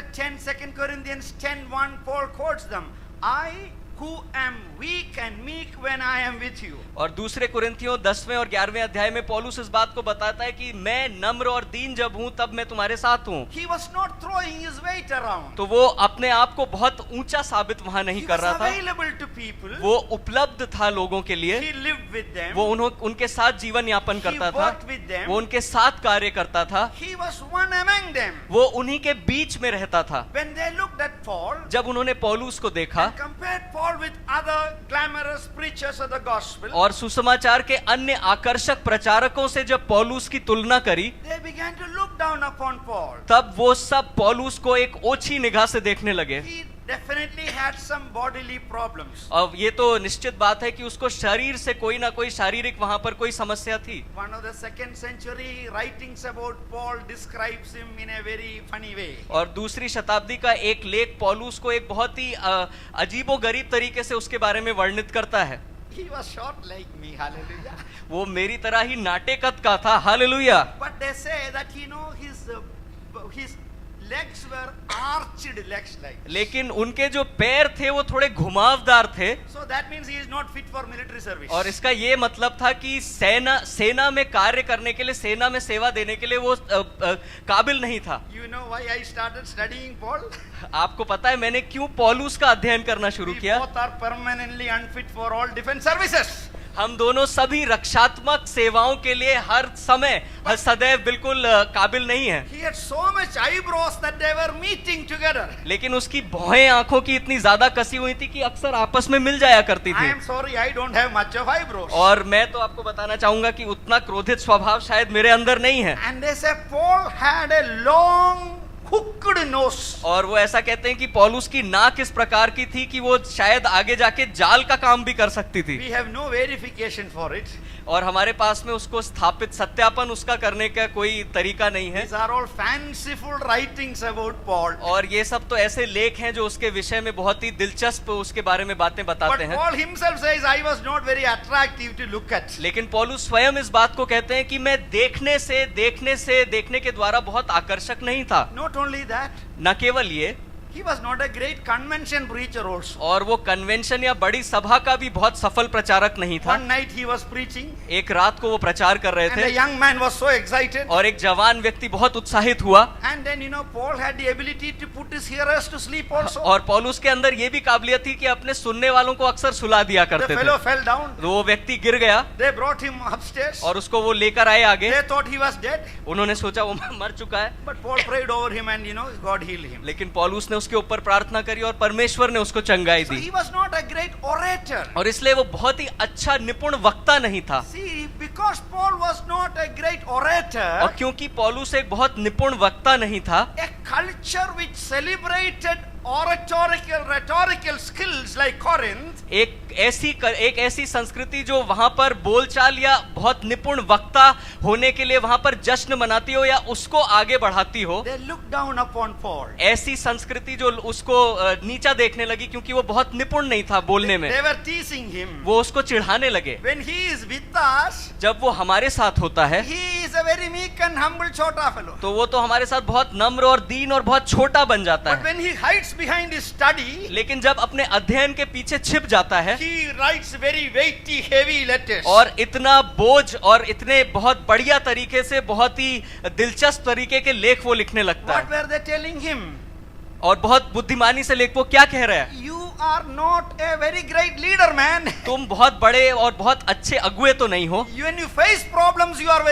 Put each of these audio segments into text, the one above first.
10 2 Corinthians 10:1 Paul quotes them. I who am weak and meek when I am with you. और दूसरे कुरिन्थियों 10वें और 11वें अध्याय में पौलुस इस बात को बताता है कि मैं नम्र और दीन जब हूं तब मैं तुम्हारे साथ हूं। He was not throwing his weight around. तो वो अपने आप को बहुत ऊंचा साबित वहां नहीं कर रहा He was था, available to people. वो उपलब्ध था लोगों के लिए, He lived with them. वो उनके साथ जीवन यापन करता He था, worked with them. वो उनके साथ कार्य करता था, He was one among them. वो उन्हीं के बीच में रहता था। When they looked at Paul, जब उन्होंने पौलुस को देखा and compared Paul with other glamorous preachers of the gospel, और सुसमाचार के अन्य आकर्षक प्रचारकों से जब पौलुस की तुलना करी, they began to look down upon Paul. तब वो सब पौलुस को एक ओछी निगाह से देखने लगे। He definitely had some bodily problems. अब ये तो निश्चित बात है कि उसको शरीर से कोई ना कोई शारीरिक वहां पर कोई समस्या थी। One of the 2nd century writings about Paul describes him in a very funny way. और दूसरी शताब्दी का एक लेख पौलुस को एक बहुत ही अजीबोगरीब तरीके से उसके बारे में वर्णित करता है। He was short like me, hallelujah. वो मेरी तरह ही नाटे कद का था, hallelujah. But they say that his legs were arched legs like. लेकिन उनके जो पैर थे वो थोड़े घुमावदार थे। So that means he is not fit for military service. और इसका ये मतलब था कि सेना में कार्य करने के लिए, सेना में सेवा देने के लिए वो काबिल नहीं था। You know why I started studying Paul? आपको पता है मैंने क्यों पौलुस का अध्ययन करना शुरू We किया? both are permanently unfit for all defense services. हम दोनों सभी रक्षात्मक सेवाओं के लिए हर समय सदैव बिल्कुल काबिल नहीं है। He had so much eyebrows that they were meeting together. लेकिन उसकी भौहें आंखों की इतनी ज्यादा कसी हुई थी कि अक्सर आपस में मिल जाया करती I थी। am sorry, I don't have much of eyebrows. और मैं तो आपको बताना चाहूंगा कि उतना क्रोधित स्वभाव शायद मेरे अंदर नहीं है। And they say Paul had a long hooked nose. और वो ऐसा कहते हैं कि पौलुस की नाक इस प्रकार की थी कि वो शायद आगे जाके जाल का काम भी कर सकती थी। We have no verification for it. और हमारे पास में उसको स्थापित सत्यापन उसका करने का कोई तरीका नहीं है। These are all fanciful writings about Paul. और ये सब तो ऐसे लेख हैं जो उसके विषय में बहुत ही दिलचस्प उसके बारे में बातें बताते But हैं। Paul himself says, I was not very attractive to look at. लेकिन पौलुस स्वयं इस बात को कहते हैं कि मैं देखने के द्वारा बहुत आकर्षक नहीं था। Not only that, न केवल ये, he was not a great convention preacher also. और वो कन्वेंशन या बड़ी सभा का भी बहुत सफल प्रचारक नहीं था। One night he was preaching एक रात को वो प्रचार कर रहे and a थे young man was so excited. और एक जवान व्यक्ति बहुत उत्साहित हुआ। And then Paul had the ability to put his hearers to sleep also. और पौलुस के अंदर ये भी काबिलियत थी कि अपने सुनने वालों को अक्सर सुला दिया The करते fellow थे। fell down. तो वो व्यक्ति गिर गया They brought him upstairs. और उसको वो लेकर आए आगे। They thought he was dead. उन्होंने सोचा वो मर चुका है, But Paul prayed over him and God healed him. लेकिन पौलुस ने उसके ऊपर प्रार्थना करी और परमेश्वर ने उसको चंगाई So the. he was not a great orator. और इसलिए वो बहुत ही अच्छा निपुण वक्ता नहीं था। See, because Paul was not a great orator, और क्योंकि पौलुस एक बहुत निपुण वक्ता नहीं था, a culture which celebrated rhetorical skills like Corinth, एक ऐसी संस्कृति जो वहां पर बोलचाल या बहुत निपुण वक्ता होने के लिए वहां पर जश्न मनाती हो या उसको आगे बढ़ाती हो, they looked down upon Paul. ऐसी संस्कृति जो उसको नीचा देखने लगी क्योंकि वो बहुत निपुण नहीं था बोलने में, They were teasing him. वो उसको चिढ़ाने लगे। When he is with us, जब वो हमारे साथ होता है he is a very meek and humble chota fellow. तो वो तो हमारे साथ बहुत नम्र और दीन और बहुत छोटा बन जाता But है, when he hides behind his study, लेकिन जब अपने अध्ययन के पीछे छिप जाता है he writes very weighty, heavy letters. और इतना बोझ और इतने बहुत बढ़िया तरीके से बहुत ही दिलचस्प तरीके के लेख वो लिखने लगता What है were they telling him? और बहुत बुद्धिमानी से लेख वो क्या कह रहा है, You are not a very great leader, man. तुम बहुत बड़े और बहुत अच्छे अगुए तो नहीं हो, When you face problems, you are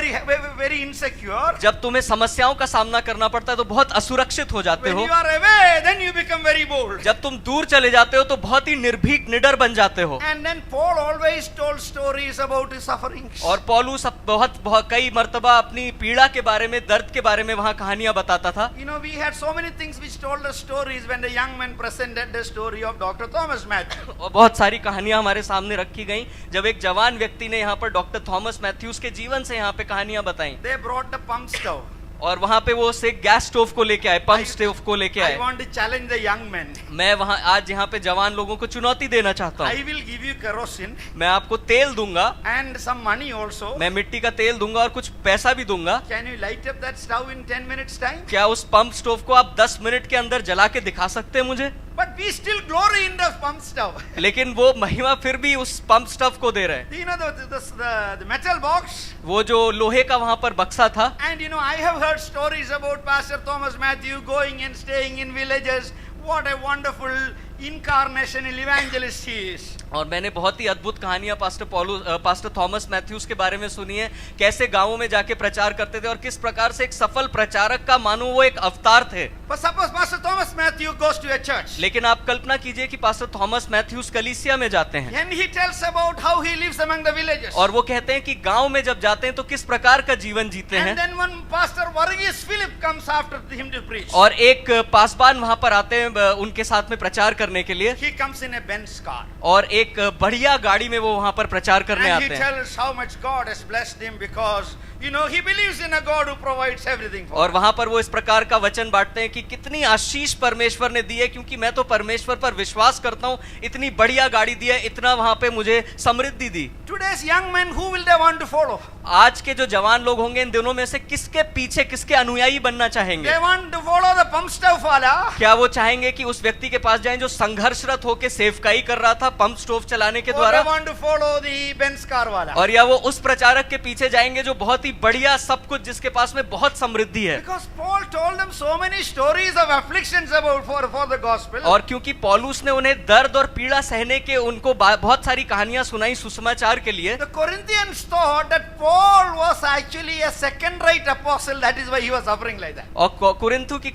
very insecure. जब तुम्हें समस्याओं का सामना करना पड़ता है तो बहुत असुरक्षित हो जाते When हो, you are away, then you become very bold. जब तुम दूर चले जाते हो तो बहुत ही निर्भीक निडर बन जाते हो। And then Paul always told stories about his sufferings. और पौलुस बहुत कई मर्तबा अपनी पीड़ा के बारे में, दर्द के बारे में वहां कहानियां बताता था। We had so many things which told us stories when the young man presented the story of Dr. Thomas Matthew. और बहुत सारी कहानियां हमारे सामने रखी गई जब एक जवान व्यक्ति ने यहाँ पर डॉक्टर थॉमस मैथ्यूज के जीवन से यहाँ पे कहानियां बताई। They brought the pump stove. और वहां पे वो उस एक गैस स्टोव को लेके आए, पंप स्टोव को लेके I आए। want to challenge the young men. मैं वहां आज यहाँ पे जवान लोगों को चुनौती देना चाहता I हूँ। will give you kerosene मैं आपको तेल दूंगा, and some money also. मैं मिट्टी का तेल दूंगा और कुछ पैसा भी दूंगा। Can you light up that stove in 10 minutes time? क्या उस पंप स्टोव को आप 10 मिनट के अंदर जला के दिखा सकते हैं मुझे? But we still glory in the pump stove. लेकिन वो महिमा फिर भी उस पंप स्टोव को दे रहे हैं। You know the metal box? वो जो लोहे का वहां पर बक्सा था, And you know, I have heard stories about Pastor Thomas Matthew going and staying in villages. What a wonderful incarnational evangelist he is. और मैंने बहुत ही अद्भुत कहानियां पास्टर थॉमस मैथ्यूज के बारे में सुनी है, कैसे गांवों में जाके प्रचार करते थे और किस प्रकार से एक सफल प्रचारक का मानो वो एक अवतार थे। But suppose Pastor Thomas Matthew goes to a church. लेकिन आप कल्पना कीजिए कि पास्टर थॉमस मैथ्यूज कलीसिया में जाते हैं And he tells about how he lives among the villages. और वो कहते हैं कि गांव में जब जाते हैं तो किस प्रकार का जीवन जीते And हैं। then one Pastor Varghese Philip comes after him to preach. और एक पासबान वहां पर आते हैं उनके साथ में प्रचार करने के लिए, He comes in a Benz car. और एक बढ़िया गाड़ी में वो वहां पर प्रचार करने And he आते हैं। tells how much God has blessed him because, you know, he believes in a God who provides everything for और him. वहां पर वो इस प्रकार का वचन बांटते हैं कि कितनी आशीष परमेश्वर ने दी है, क्योंकि मैं तो परमेश्वर पर विश्वास करता हूं, इतनी बढ़िया गाड़ी दी है, इतना वहां पे मुझे समृद्धि दी। Today's young men, who will they want to follow? आज के जो जवान लोग होंगे इन दिनों में से किसके पीछे, किसके अनुयायी बनना चाहेंगे? They want to follow the pump stove wala. क्या वो चाहेंगे कि उस व्यक्ति के पास जाएं जो संघर्षरत होकर सेवकाई कर रहा था पंप स्टोव चलाने के Or they द्वारा, want to follow the Benz car wala. और या वो उस प्रचारक के पीछे जाएंगे जो बहुत ही बढ़िया सब कुछ, जिसके पास में बहुत समृद्धि है? Because Paul told them so many stories of afflictions about for the gospel. और क्योंकि पौलुस ने उन्हें दर्द और पीड़ा सहने के उनको बहुत सारी कहानियां सुनाई सुसमाचार के लिए, The Corinthians thought that Paul was actually a second-rate apostle. That is why he was suffering like that. और कुरिन्थ की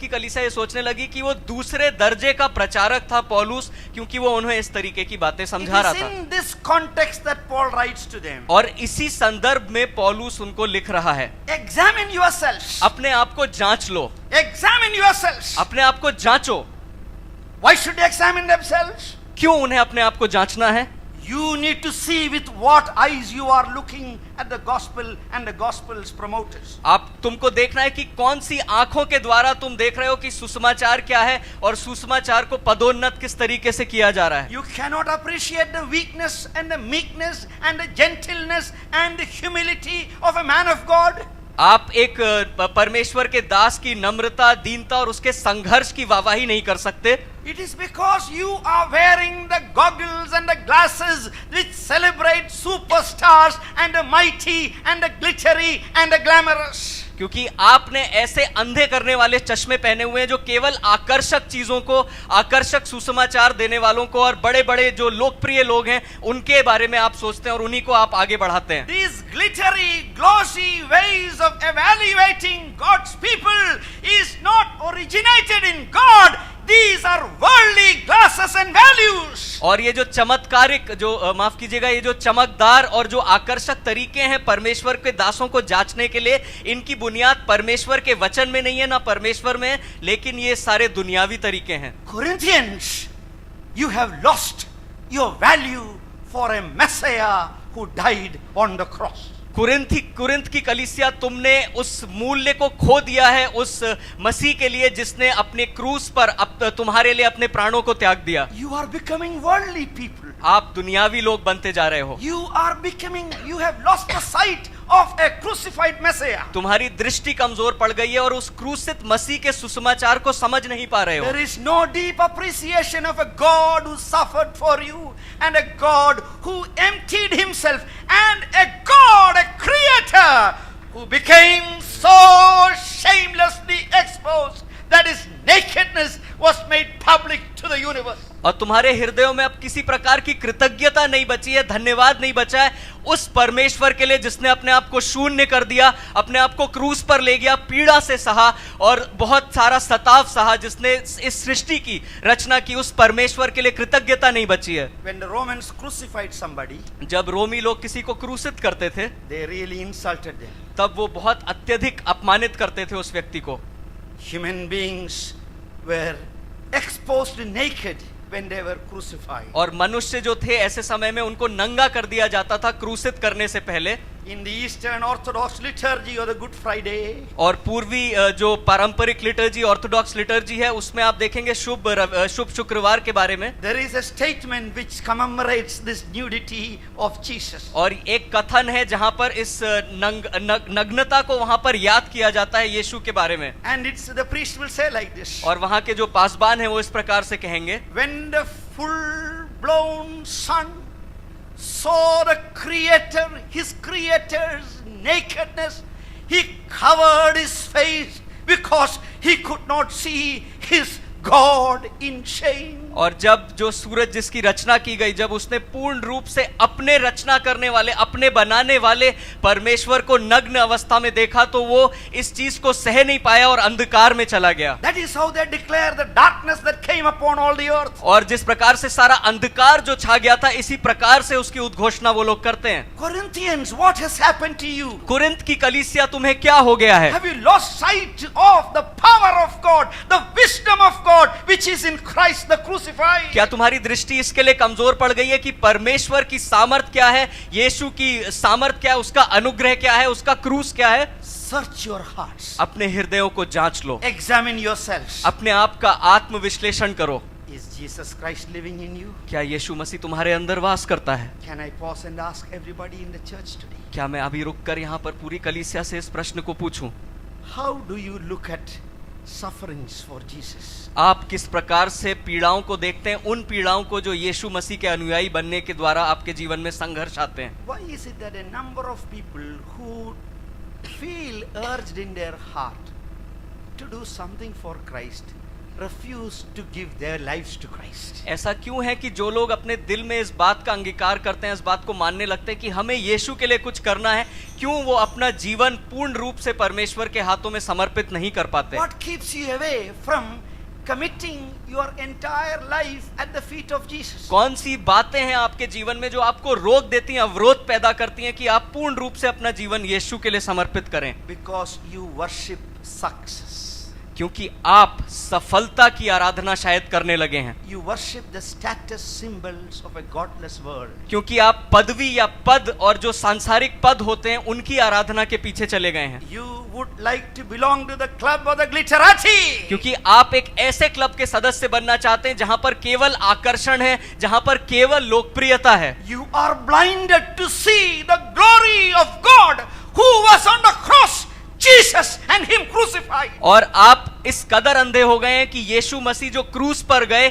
कलीसिया ये सोचने लगी कि वो दूसरे दर्जे का प्रचारक था पौलुस, क्योंकि वो उन्हें इस तरीके की बातें It समझा रहा is था। in this context that Paul writes to them. और इसी संदर्भ में पौलुस उनको लिख रहा है, Examine yourselves. अपने आप को जांच लो, Examine yourselves. अपने आप को जांचो। Why should they examine themselves? क्यों उन्हें अपने आप को जांचना है? You need to see with what eyes you are looking at the gospel and the gospel's promoters. तुमको देखना है कि कौन सी आंखों के द्वारा तुम देख रहे हो कि सुसमाचार क्या है और सुसमाचार को पदोन्नत किस तरीके से किया जा रहा है। You cannot appreciate the weakness and the meekness and the gentleness and the humility of a man of God. आप एक परमेश्वर के दास की नम्रता, दीनता और उसके संघर्ष की वाहवाही नहीं कर सकते। It is because you are wearing the goggles and the glasses which celebrate superstars and the mighty and the glittery and the glamorous. क्योंकि आपने ऐसे अंधे करने वाले चश्मे पहने हुए हैं जो केवल आकर्षक चीजों को, आकर्षक सुसमाचार देने वालों को और बड़े बड़े जो लोकप्रिय लोग हैं उनके बारे में आप सोचते हैं और उन्हीं को आप आगे बढ़ाते हैं। These glittery, glossy ways of evaluating God's people is not originated in God. These are worldly glasses and values. और ये जो चमत्कारिक, जो माफ कीजिएगा, ये जो चमकदार और जो आकर्षक तरीके हैं परमेश्वर के दासों को जांचने के लिए, इनकी बुनियाद परमेश्वर के वचन में नहीं है, ना परमेश्वर में, लेकिन ये सारे दुनियावी तरीके हैं। Corinthians, you have lost your value for a Messiah who died on the cross. Corinth की कलीसिया, तुमने उस मूल्य को खो दिया है उस मसीह के लिए जिसने अपने क्रूस पर तुम्हारे लिए अपने प्राणों को त्याग दिया। You are becoming worldly people. आप दुनियावी लोग बनते जा रहे हो। You have lost the sight of a crucified Messiah. तुम्हारी दृष्टि कमजोर पड़ गई है और उस क्रूसित मसीह के सुसमाचार को समझ नहीं पा रहे हो। There is no deep appreciation of a God who suffered for you and a God who emptied himself and a God, a creator who became so shamelessly exposed that his nakedness was made public to the universe. और तुम्हारे हृदयों में अब किसी प्रकार की कृतज्ञता नहीं बची है, धन्यवाद नहीं बचा है उस परमेश्वर के लिए जिसने अपने आप को शून्य कर दिया, अपने आप को क्रूस पर ले गया, पीड़ा से सहा और बहुत सारा सताव सहा, जिसने इस सृष्टि की रचना की, उस परमेश्वर के लिए कृतज्ञता नहीं बची है। When the Romans crucified somebody, जब रोमी लोग किसी को क्रूसित करते थे, they really insulted them. तब वो बहुत अत्यधिक अपमानित करते थे उस व्यक्ति को। Human beings were exposed naked when they were crucified. और मनुष्य जो थे ऐसे समय में उनको नंगा कर दिया जाता था क्रूसित करने से पहले। In the Eastern Orthodox liturgy or the Good Friday, और पूर्वी जो पारंपरिक लिटर्जी ऑर्थोडॉक्स लिटर्जी है उसमें आप देखेंगे शुभ शुक्रवार के बारे में there is a statement which commemorates this nudity of Jesus. और एक कथन है जहां पर इस नग्नता को वहां पर याद किया जाता है यीशु के बारे में। And it's the priest will say like this. और वहां के जो पासबान है वो इस प्रकार से कहेंगे, When the full-blown sun saw the Creator, his Creator's nakedness, he covered his face because he could not see his God in shame. और जब जो सूरज जिसकी रचना की गई, जब उसने पूर्ण रूप से अपने रचना करने वाले, अपने बनाने वाले परमेश्वर को नग्न अवस्था में देखा तो वो इस चीज को सह नहीं पाया और अंधकार में चला गया। That is how they declare the darkness that came upon all the earth. और जिस प्रकार से सारा अंधकार जो छा गया था, इसी प्रकार से उसकी उद्घोषणा वो लोग करते हैं। Corinthians, what has happened to you? Corinth की कलीसिया तुम्हें क्या हो गया है? Have you lost sight of the power of God, the wisdom of God, which is in Christ the crucified? क्या तुम्हारी दृष्टि इसके लिए कमजोर पड़ गई है कि परमेश्वर की सामर्थ क्या है, यीशु की सामर्थ क्या है, उसका अनुग्रह क्या है, उसका क्रूस क्या है? Search your hearts. अपने हृदयों को जांच लो, Examine yourselves. अपने आप का आत्मविश्लेषण करो। Is Jesus Christ living in you? क्या यीशु मसीह तुम्हारे अंदर वास करता है? Can I pause and ask everybody in the church today? क्या मैं अभी रुककर यहाँ पर पूरी कलीसिया से इस प्रश्न को पूछूं? How do you look at sufferings for Jesus? आप किस प्रकार से पीड़ाओं को देखते हैं, उन पीड़ाओं को जो यीशु मसीह के अनुयायी बनने के द्वारा आपके जीवन में संघर्ष आते हैं? Why is it that a number of people who feel urged in their heart to do something for Christ refuse to give their lives to Christ? ऐसा क्यों है कि जो लोग अपने दिल में इस बात का अंगीकार करते हैं, इस बात को मानने लगते हैं कि हमें यीशु के लिए कुछ करना है, क्यों वो अपना जीवन पूर्ण रूप से परमेश्वर के हाथों में समर्पित नहीं कर पाते? What keeps you away from committing your entire life at the feet of Jesus? कौन सी बातें हैं आपके जीवन में जो आपको रोक देती हैं, अवरोध पैदा करती हैं कि आप पूर्ण रूप से अपना जीवन यीशु के लिए समर्पित करें? Because you worship success. क्योंकि आप सफलता की आराधना शायद करने लगे हैं। You worship the status symbols of a godless world. क्योंकि आप पदवी या पद और जो सांसारिक पद होते हैं उनकी आराधना के पीछे चले गए हैं। You would like to belong to the club or the glitterati. क्योंकि आप एक ऐसे क्लब के सदस्य बनना चाहते हैं जहां पर केवल आकर्षण है, जहां पर केवल लोकप्रियता है। You are blinded to see the glory of God who was on the cross, Jesus and him crucified. और आप इस कदर अंधे हो गए हैं कि यीशु मसीह जो क्रूस पर गए